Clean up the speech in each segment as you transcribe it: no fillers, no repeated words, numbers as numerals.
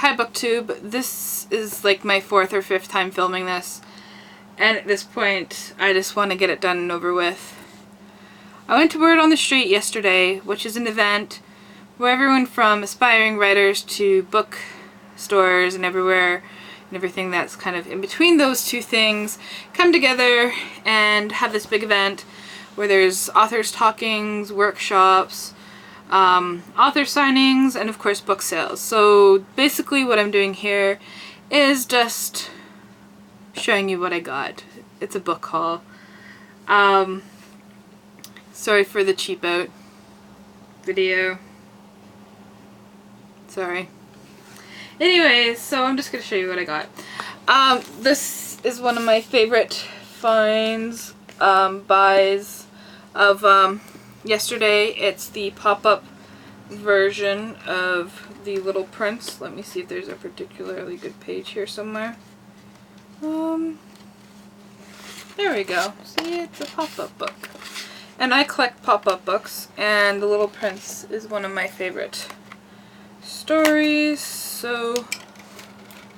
hi Booktube. This is like my 4th or 5th time filming this, and at this point I just want to get it done and over with. I went to Word on the Street yesterday, which is an event where everyone from aspiring writers to book stores and everywhere and everything that's kind of in between those two things come together and have this big event where there's authors talkings, workshops, author signings, and of course book sales. So basically what I'm doing here is just showing you what I got. It's a book haul. Sorry for the cheap out video. Sorry. Anyways, so I'm just going to show you what I got. This is one of my favorite finds, buys of yesterday. It's the pop-up version of The Little Prince. Let me see if there's a particularly good page here somewhere. There we go. See, it's a pop-up book. And I collect pop-up books, and The Little Prince is one of my favorite stories, so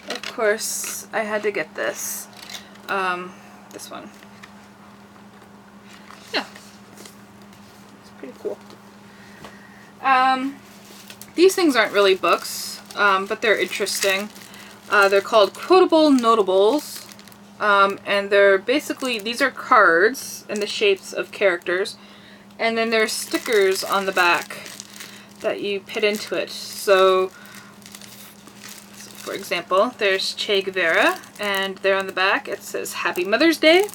of course I had to get this. This one. Yeah. It's pretty cool. These things aren't really books, but they're interesting. They're called Quotable Notables, and they're basically, these are cards in the shapes of characters, and then there's stickers on the back that you put into it. So for example, there's Che Guevara, and there on the back it says Happy Mother's Day.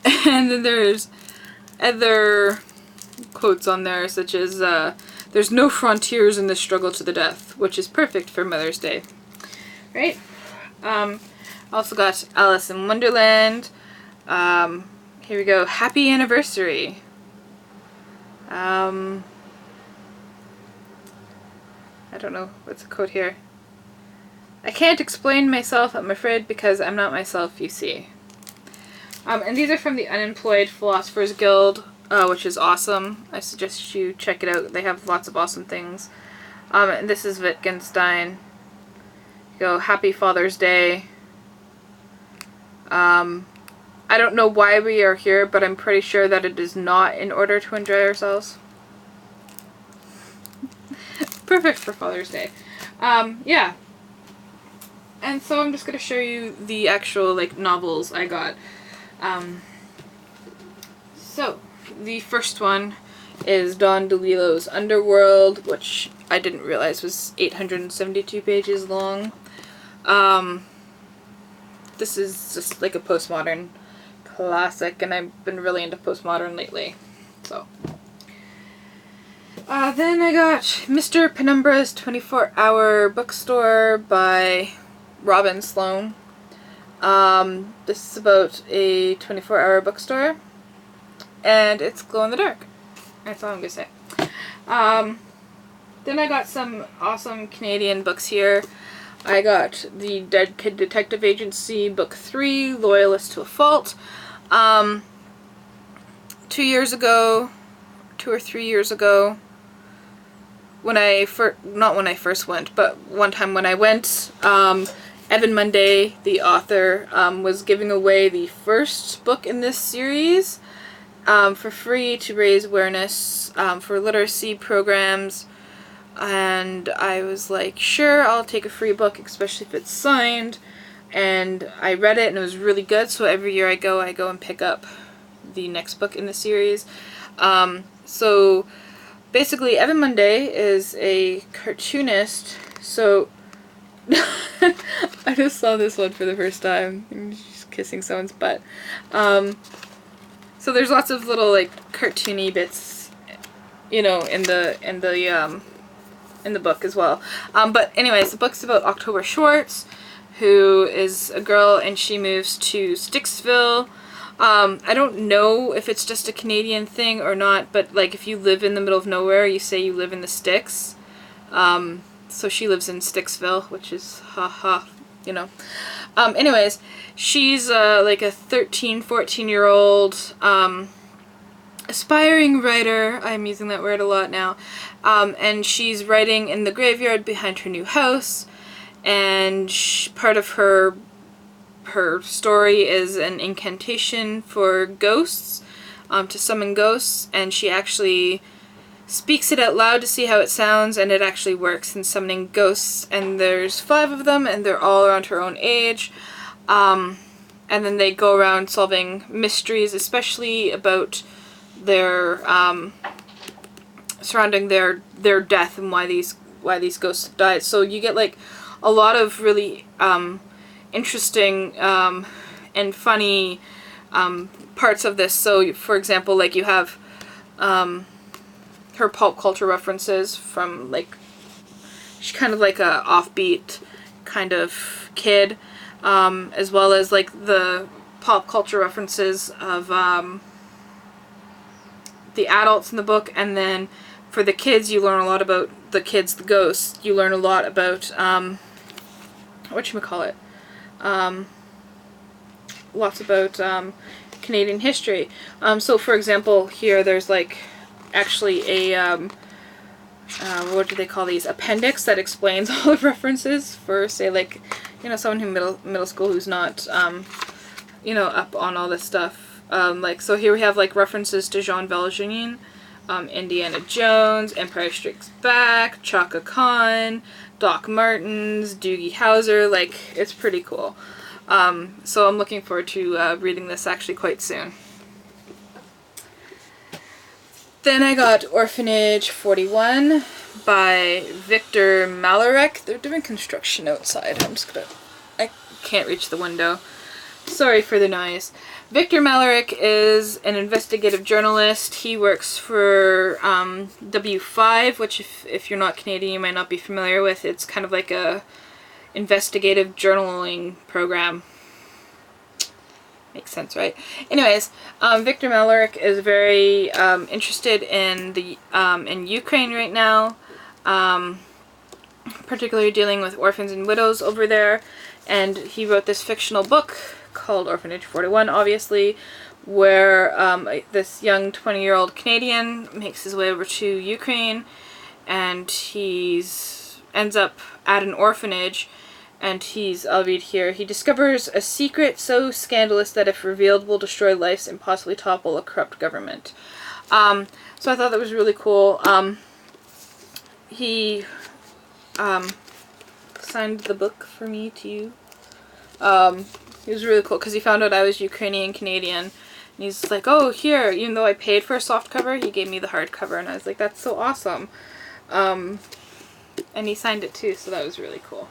And then there's other quotes on there, such as there's no frontiers in this struggle to the death, which is perfect for Mother's Day. Right? Also got Alice in Wonderland. Here we go, Happy Anniversary. I don't know, what's the quote here? I can't explain myself, I'm afraid, because I'm not myself, you see. And these are from the Unemployed Philosophers Guild, which is awesome. I suggest you check it out. They have lots of awesome things. And this is Wittgenstein. You go, Happy Father's Day. I don't know why we are here, but I'm pretty sure that it is not in order to enjoy ourselves. Perfect for Father's Day. Yeah. And so I'm just going to show you the actual, like, novels I got. So, the first one is Don DeLillo's Underworld, which I didn't realize was 872 pages long. This is just like a postmodern classic, and I've been really into postmodern lately. So. Then I got Mr. Penumbra's 24-Hour Bookstore by Robin Sloan. This is about a 24-hour bookstore, and it's glow-in-the-dark. That's all I'm gonna say. Then I got some awesome Canadian books here. I got the Dead Kid Detective Agency Book 3, Loyalist to a Fault. 2 years ago, 2 or 3 years ago, when I not when I first went, but one time when I went, Evan Monday, the author, was giving away the first book in this series for free to raise awareness for literacy programs, and I was like, sure, I'll take a free book, especially if it's signed, and I read it and it was really good, so every year I go and pick up the next book in the series. So basically, Evan Monday is a cartoonist, so I just saw this one for the first time. She's kissing someone's butt. So there's lots of little, like, cartoony bits, you know, in the book as well. But anyways, the book's about October Schwartz, who is a girl, and she moves to Sticksville. I don't know if it's just a Canadian thing or not, but, like, if you live in the middle of nowhere, you say you live in the sticks. So she lives in Sticksville, which is you know. Anyways, she's like a 13, 14-year-old aspiring writer. I'm using that word a lot now. And she's writing in the graveyard behind her new house. and part of her story is an incantation for ghosts, to summon ghosts, and she actually speaks it out loud to see how it sounds, and it actually works in summoning ghosts. And there's 5 of them, and they're all around her own age. And then they go around solving mysteries, especially about their surrounding their death and why these ghosts died. So you get like a lot of really interesting and funny parts of this. So for example, like you have her pulp culture references from, like, she's kind of like a offbeat kind of kid, as well as like the pop culture references of the adults in the book. And then for the kids, you learn a lot about the ghosts. You learn a lot about whatchamacallit, lots about Canadian history. So for example, here there's like actually a what do they call these, appendix that explains all the references for, say, like, you know, someone who middle school who's not you know, up on all this stuff. Like, so here we have like references to Jean Valjean, Indiana Jones, Empire Strikes Back, Chaka Khan, Doc Martens, Doogie Howser. Like, it's pretty cool. So I'm looking forward to reading this actually quite soon. Then I got Orphanage 41 by Victor Malarek. They're doing construction outside. I can't reach the window. Sorry for the noise. Victor Malarek is an investigative journalist. He works for W5, which if you're not Canadian, you might not be familiar with. It's kind of like a investigative journaling program. Makes sense, right? Anyways, Victor Malarek is very interested in in Ukraine right now, particularly dealing with orphans and widows over there. And he wrote this fictional book called Orphanage 41, obviously, where this young 20-year-old Canadian makes his way over to Ukraine, and ends up at an orphanage. And I'll read here, he discovers a secret so scandalous that if revealed will destroy lives and possibly topple a corrupt government. So I thought that was really cool. He signed the book for me to. It was really cool because he found out I was Ukrainian Canadian. And he's like, oh, here, even though I paid for a soft cover, he gave me the hardcover. And I was like, that's so awesome. And he signed it too, so that was really cool.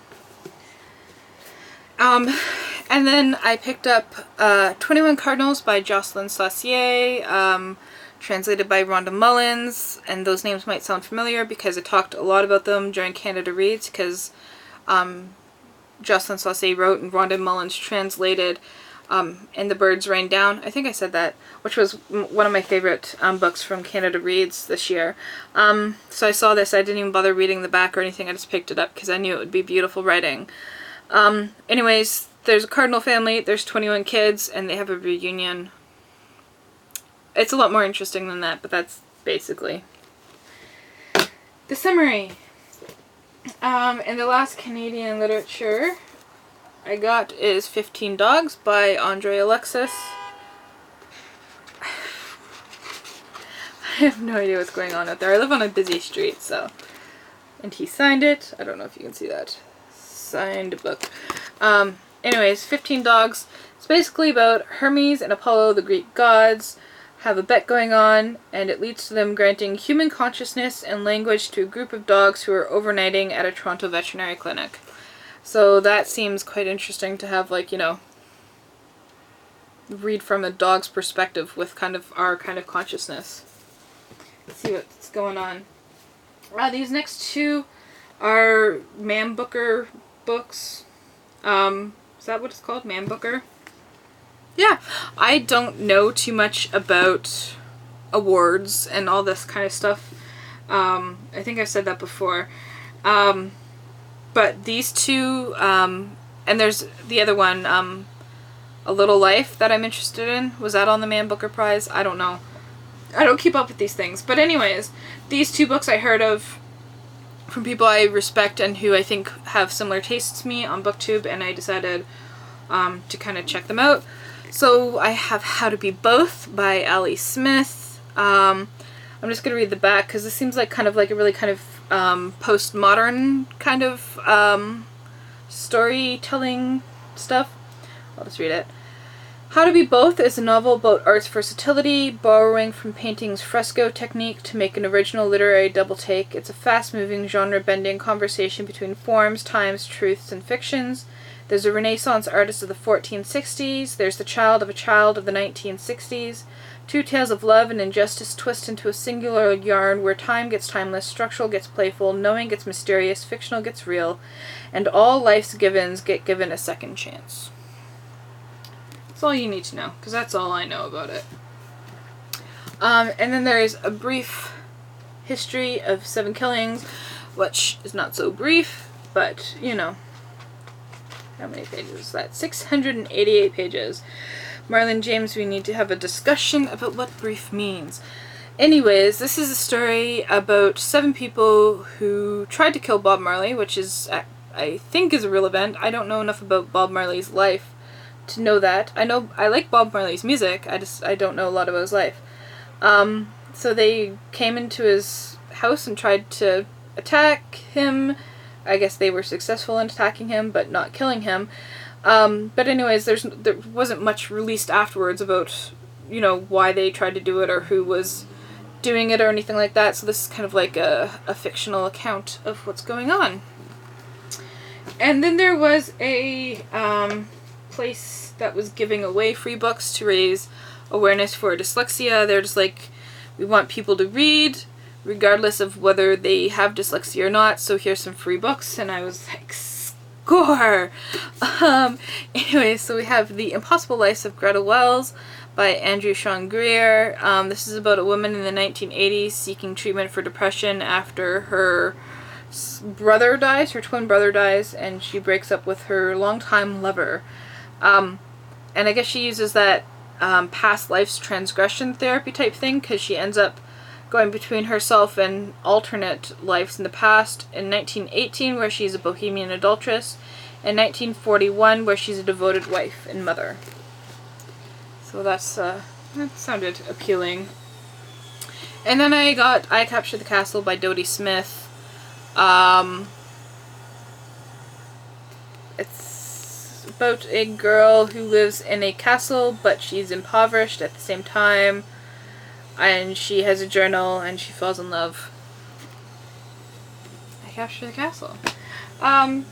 And then I picked up 21 Cardinals by Jocelyn Saucier, translated by Rhonda Mullins, and those names might sound familiar because I talked a lot about them during Canada Reads, because Jocelyn Saucier wrote and Rhonda Mullins translated And the Birds Rain Down. I think I said that, which was one of my favorite books from Canada Reads this year. So I saw this, I didn't even bother reading the back or anything, I just picked it up because I knew it would be beautiful writing. Anyways, there's a cardinal family, there's 21 kids, and they have a reunion. It's a lot more interesting than that, but that's basically the summary. And the last Canadian literature I got is 15 Dogs by Andre Alexis. I have no idea what's going on out there. I live on a busy street, so. And he signed it. I don't know if you can see that. Signed book. Anyways, 15 Dogs. It's basically about Hermes and Apollo, the Greek gods, have a bet going on, and it leads to them granting human consciousness and language to a group of dogs who are overnighting at a Toronto veterinary clinic. So that seems quite interesting to have, like, you know, read from a dog's perspective with kind of our kind of consciousness. Let's see what's going on. These next two are Man Booker books. Is that what it's called? Man Booker? Yeah, I don't know too much about awards and all this kind of stuff. I think I've said that before. But these two, and there's the other one, A Little Life, that I'm interested in. Was that on the Man Booker Prize? I don't know. I don't keep up with these things. But anyways, these two books I heard of from people I respect and who I think have similar tastes to me on Booktube, and I decided to kind of check them out. So I have How to Be Both by Ali Smith. I'm just going to read the back because this seems like kind of like a really kind of postmodern kind of storytelling stuff. I'll just read it. How to Be Both is a novel about art's versatility, borrowing from painting's fresco technique to make an original literary double-take. It's a fast-moving, genre-bending conversation between forms, times, truths, and fictions. There's a Renaissance artist of the 1460s. There's the child of the 1960s. Two tales of love and injustice twist into a singular yarn where time gets timeless, structural gets playful, knowing gets mysterious, fictional gets real, and all life's givens get given a second chance. That's all you need to know, because that's all I know about it. And then there is A Brief History of 7 Killings, which is not so brief, but, you know. How many pages is that? 688 pages. Marlon James, we need to have a discussion about what brief means. Anyways, this is a story about 7 people who tried to kill Bob Marley, which is, I think, is a real event. I don't know enough about Bob Marley's life to know that. I like Bob Marley's music, I don't know a lot about his life. So they came into his house and tried to attack him. I guess they were successful in attacking him, but not killing him. But anyways, there wasn't much released afterwards about, you know, why they tried to do it or who was doing it or anything like that. So this is kind of like a fictional account of what's going on. And then there was a place that was giving away free books to raise awareness for dyslexia. They're just like, we want people to read regardless of whether they have dyslexia or not, so here's some free books. And I was like, score! Anyway, so we have The Impossible Life of Greta Wells by Andrew Sean Greer. This is about a woman in the 1980s seeking treatment for depression after her brother dies, her twin brother dies, and she breaks up with her longtime lover. And I guess she uses that past life's transgression therapy type thing, because she ends up going between herself and alternate lives in the past. In 1918, where she's a bohemian adulteress. In 1941, where she's a devoted wife and mother. So that sounded appealing. And then I got I Captured the Castle by Dodie Smith. It's about a girl who lives in a castle, but she's impoverished at the same time. And she has a journal, and she falls in love. I Captured the Castle. Had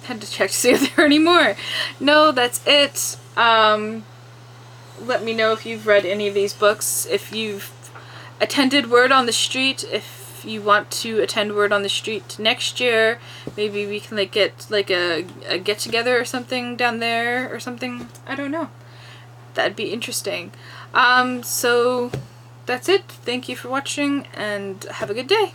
to check to see if there are any more. No, that's it. Let me know if you've read any of these books. If you've attended Word on the Street, if you want to attend Word on the Street next year, maybe we can get a get together or something down there or something. I don't know. That'd be interesting. So that's it. Thank you for watching and have a good day.